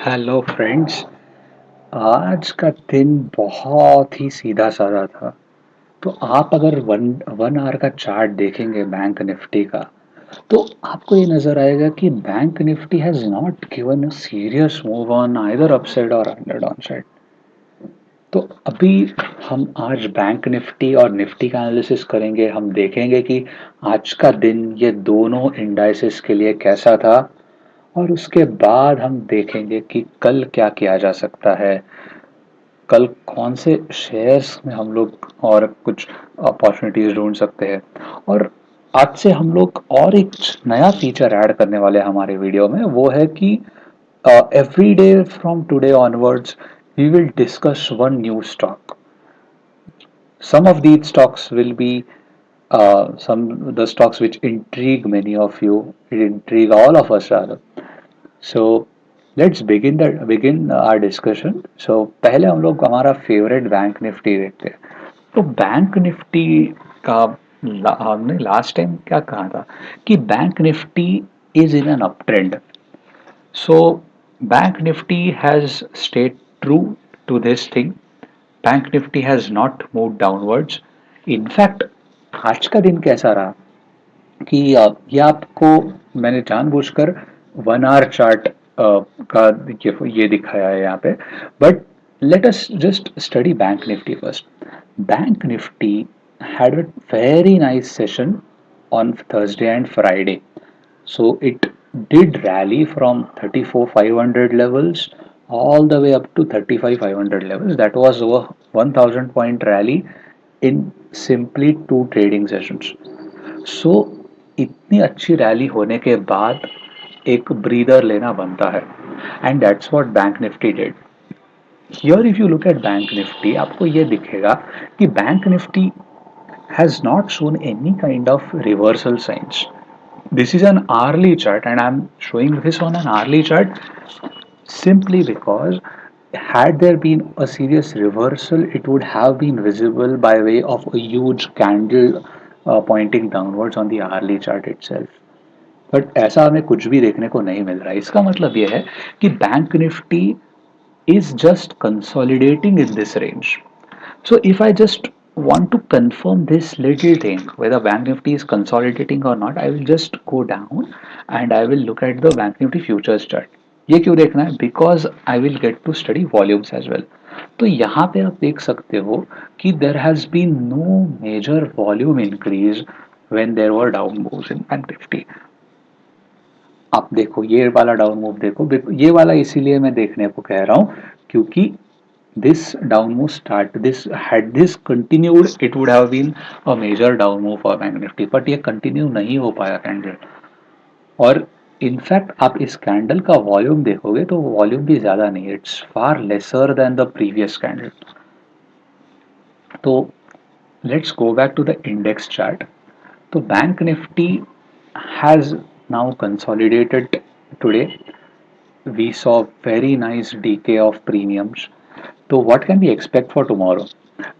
Hello friends. आज का दिन बहुत ही सीधा साधा था। तो आप अगर वन वन आवर का चार्ट देखेंगे बैंक निफ्टी का, तो आपको ये नजर आएगा कि bank Nifty has not given a serious move on either upside और अंडर डाउनसाइड। तो अभी हम आज बैंक निफ्टी और निफ्टी का एनालिसिस करेंगे। हम देखेंगे कि आज का दिन ये दोनों इंडाइसेस के लिए कैसा था, और उसके बाद हम देखेंगे कि कल क्या किया जा सकता है। कल कौन से शेयर्स में हम लोग और कुछ अपॉर्चुनिटीज ढूंढ सकते हैं। और आज से हम लोग और एक नया फीचर ऐड करने वाले हैं हमारे वीडियो में। वो है कि every day from today onwards we will discuss one new stock. Some of these stocks will be some the stocks which intrigue many of you. It intrigue all of us rather. So let's begin our discussion. So पहले हम लोग हमारा favourite bank Nifty देखते हैं। तो bank Nifty का हमने last time क्या कहा था कि bank Nifty is in an up trend. So Bank Nifty has stayed true to this thing. Bank Nifty has not moved downwards. In fact, आज का दिन कैसा रहा कि ये आपको मैंने जानबूझकर वन आवर चार्ट का ये दिखाया है यहाँ पे. But let us just study bank Nifty first. Bank Nifty had a very nice session on Thursday and Friday. So it did rally from 34,500 levels all the way up to 35,500 levels. That was over 1000 point rally in simply two trading sessions. So इतनी अच्छी rally होने के बाद एक breather लेना बनता है, and that's what bank Nifty did. Here if you look at bank Nifty, आपको ये दिखेगा कि bank Nifty has not shown any kind of reversal signs. This is an hourly chart, and I'm showing this on an hourly chart simply because had there been a serious reversal, it would have been visible by way of a huge candle pointing downwards on the hourly chart itself. But ऐसा हमें कुछ भी देखने को नहीं मिल रहा है. इसका मतलब यह है कि bank Nifty is just consolidating in this range. So if I just want to confirm this little thing, whether Bank Nifty is consolidating or not, I will just go down and I will look at the Bank Nifty futures chart. ये क्यों देखना है? Because I will get to study volumes as well. तो यहाँ पे आप देख सकते हो कि there has been no major volume increase when there were down moves in Bank Nifty. आप देखो ये वाला डाउन मूव देखो. ये वाला इसीलिए मैं देखने को कह रहा हूँ क्योंकि this down move start this had this continued, it would have been a major down move for bank Nifty. But ये कंटिन्यू नहीं हो पाया कैंडल. और इनफैक्ट आप इस कैंडल का वॉल्यूम देखोगे तो वॉल्यूम भी ज्यादा नहीं है. It's far lesser than the previous candle. तो let's go back to the index chart. तो bank Nifty has now consolidated today. We saw very nice decay of premiums. तो what can we expect for tomorrow?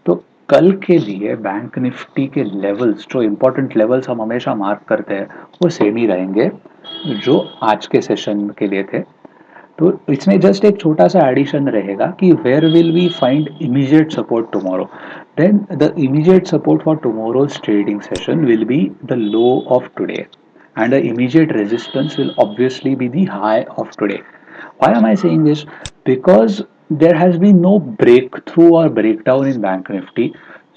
तो कल के लिए bank Nifty के levels, जो important levels हम हमेशा मार्क करते हैं, वो सेम ही रहेंगे जो आज के सेशन के लिए थे. तो इसमें जस्ट एक छोटा सा एडिशन रहेगा कि where will we find immediate support tomorrow. Then the immediate support for tomorrow's trading session will be the low of today, and the immediate resistance will obviously be the high of today. Why am I saying this? Because there has been no breakthrough or breakdown in Bank Nifty.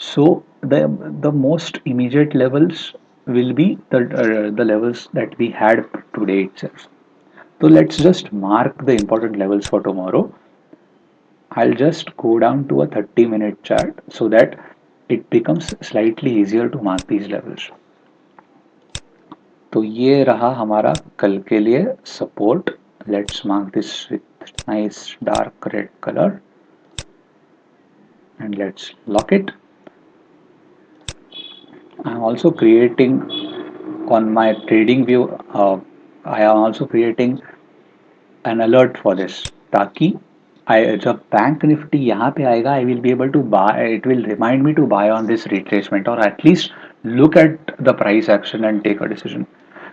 So the most immediate levels will be the levels that we had today itself. So let's just mark the important levels for tomorrow. I'll just go down to a 30-minute chart so that it becomes slightly easier to mark these levels. तो ये रहा हमारा कल के लिए support. Let's mark this with nice dark red colour and let's lock it. I'm also creating on my trading view, I am also creating an alert for this ताकि जब bank Nifty यहाँ पे आएगा I will be able to buy, it will remind me to buy on this retracement or at least look at the price action and take a decision.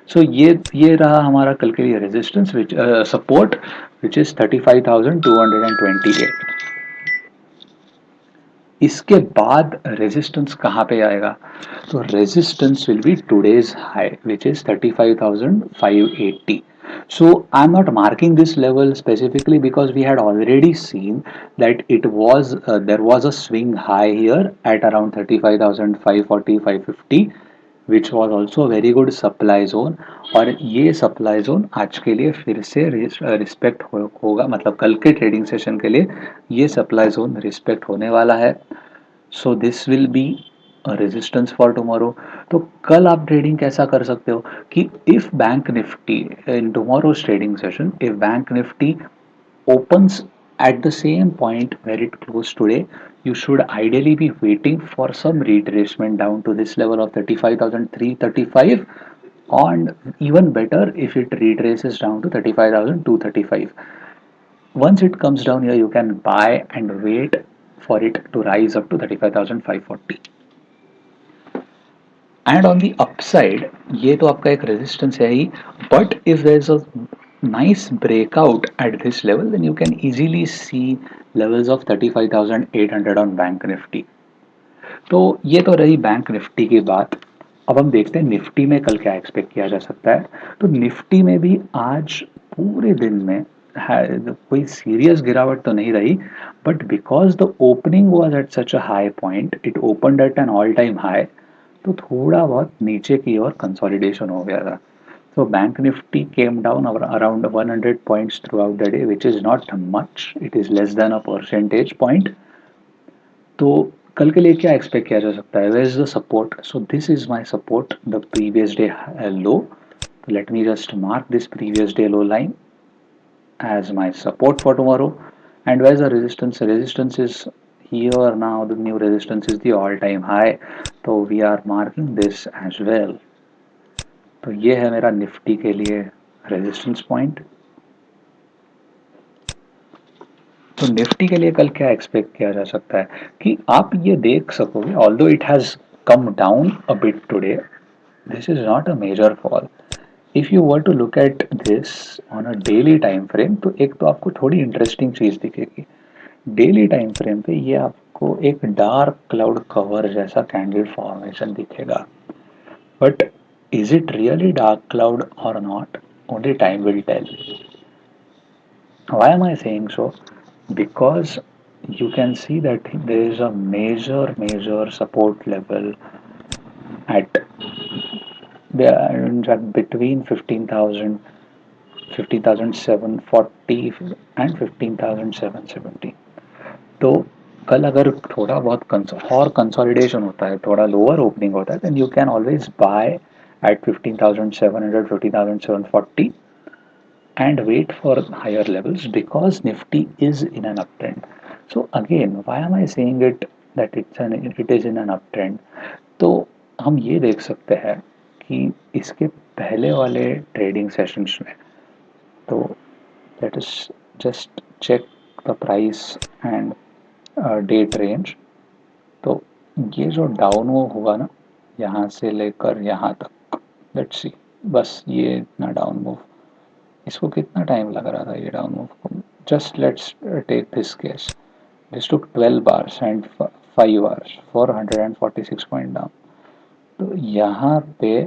सो ये रहा हमारा कल के लिए resistance which support which is 35,228। इसके बाद resistance कहाँ पे आएगा? तो resistance will be today's high which is 35,580. So I'm not marking this level specifically because we had already seen that it was there was a swing high here at around 35,540 550, which was also a very good supply zone. और ये supply zone आज के लिए फिर से respect होगा, मतलब कल के ट्रेडिंग सेशन के लिए ये सप्लाई जोन रिस्पेक्ट होने वाला है. So this will be resistance for tomorrow. तो कल आप ट्रेडिंग कैसा कर सकते हो कि if bank Nifty in tomorrow's trading session, if bank Nifty opens at the same point where it closed today, you should ideally be waiting for some retracement down to this level of 35,335, and even better if it retraces down to 35,235. Once it comes down here, you can buy and wait for it to rise up to 35,540. And on the upside, ये तो आपका एक resistance है ही, but if there's a nice breakout at this level, then you can easily see levels of 35,800 on Bank Nifty. तो ये तो रही bank Nifty की बात. अब हम देखते हैं निफ्टी में कल क्या एक्सपेक्ट किया जा सकता है. तो निफ्टी में भी आज पूरे दिन में कोई सीरियस गिरावट तो नहीं रही, but because the opening was at such a high point, it opened at an all time high, तो थोड़ा बहुत नीचे की ओर कंसोलिडेशन हो गया था. So Bank Nifty came down around 100 points throughout the day, which is not much. It is less than a percentage point. तो कल के लिए क्या एक्सपेक्ट किया जा सकता है? Where is the support? So this is my support, the previous day low. Let me just mark this previous day low line as my support for tomorrow. And where's the resistance? Resistance is here now. The new resistance is the all-time high. So we are marking this as well. तो ये है मेरा Nifty के लिए resistance point. तो Nifty के लिए कल क्या एक्सपेक्ट किया जा सकता है कि आप ये देख सकोगे, although it has come down a bit today, this is not a major fall. If you were to look at this on a daily time frame, तो एक तो आपको थोड़ी इंटरेस्टिंग चीज दिखेगी. डेली टाइम फ्रेम पे ये आपको एक डार्क क्लाउड कवर जैसा कैंडल फॉर्मेशन दिखेगा, but is it really dark cloud or not? Only time will tell. Why am I saying so? Because you can see that there is a major support level at between 15,740 and 15,770. तो कल अगर थोड़ा बहुत और consolidation होता है, थोड़ा lower opening होता है, then you can always buy at 15,700, 15,740 and wait for higher levels because Nifty is in an uptrend. So again, why am I saying it that it is in an uptrend? तो हम ये देख सकते हैं कि इसके पहले वाले ट्रेडिंग सेशंस में, तो let us just check the price and date range. तो ये जो डाउन मूव हुआ ना, यहाँ से लेकर यहाँ तक, लेट्स सी, बस ये इतना डाउन मूव, इसको कितना टाइम लग रहा था ये डाउन मूव को? Just let's take this case, this took 12 hours and 5 hours, 446 point down. तो यहाँ पे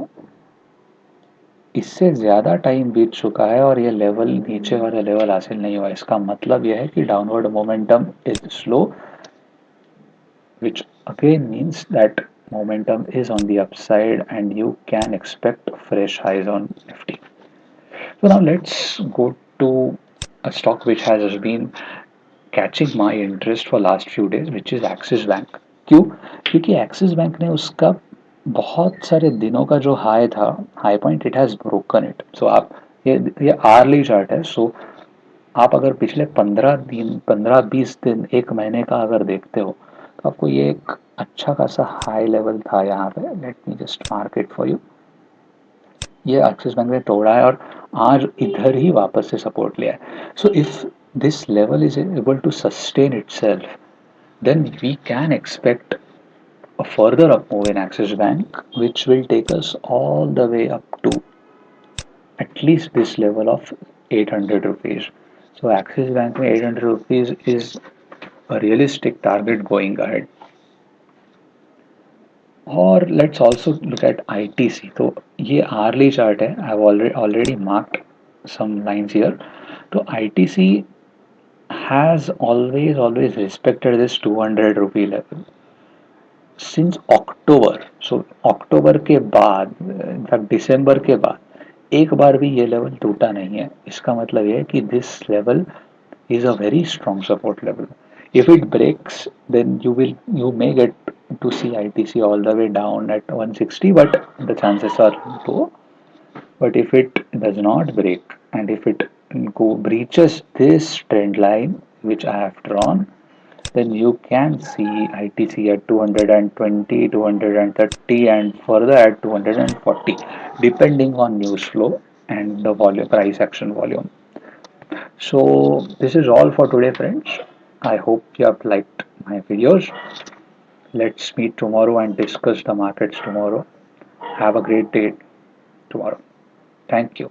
इससे ज़्यादा टाइम बीत चुका है और ये लेवल, नीचे वाला लेवल हासिल नहीं हुआ. इसका मतलब यह है कि downward momentum is slow, which again means that momentum is on the upside and you can expect fresh highs on Nifty. So now let's go to a stock which has been catching my interest for last few days, which is Axis Bank. क्यों? क्योंकि axis bank ने उसका बहुत सारे दिनों का जो high था, high point, it has broken it. So आप ये आर्ली चार्ट है. सो आप अगर पिछले 15 दिन, 15-20 दिन, एक महीने का अगर देखते हो, तो आपको ये एक अच्छा खासा हाई लेवल था यहाँ पे. Let me just mark it for you. ये एक्सिस बैंक ने तोड़ा है और आज इधर ही वापस से सपोर्ट लिया है. So if this level is able to sustain itself, then we can expect a further up move in Axis Bank, which will take us all the way up to at least this level of 800 rupees. So Axis Bank में 800 rupees is a realistic target going ahead. और let's also look at ITC. तो ये early chart है, I have already marked some lines here. So ITC has always respected this 200 rupee level since October. So अक्टूबर के बाद, in fact दिसंबर के बाद एक बार भी ये लेवल टूटा नहीं है। इसका मतलब ये है कि this level is a very strong support level. If it breaks, then you may get to see ITC all the way down at 160, but the chances are low. But if it does not break, and if it breaches this trend line which I have drawn, then you can see ITC at 220, 230, and further at 240, depending on news flow and the volume, price action volume. So this is all for today, friends. I hope you have liked my videos. Let's meet tomorrow and discuss the markets tomorrow. Have a great day tomorrow. Thank you.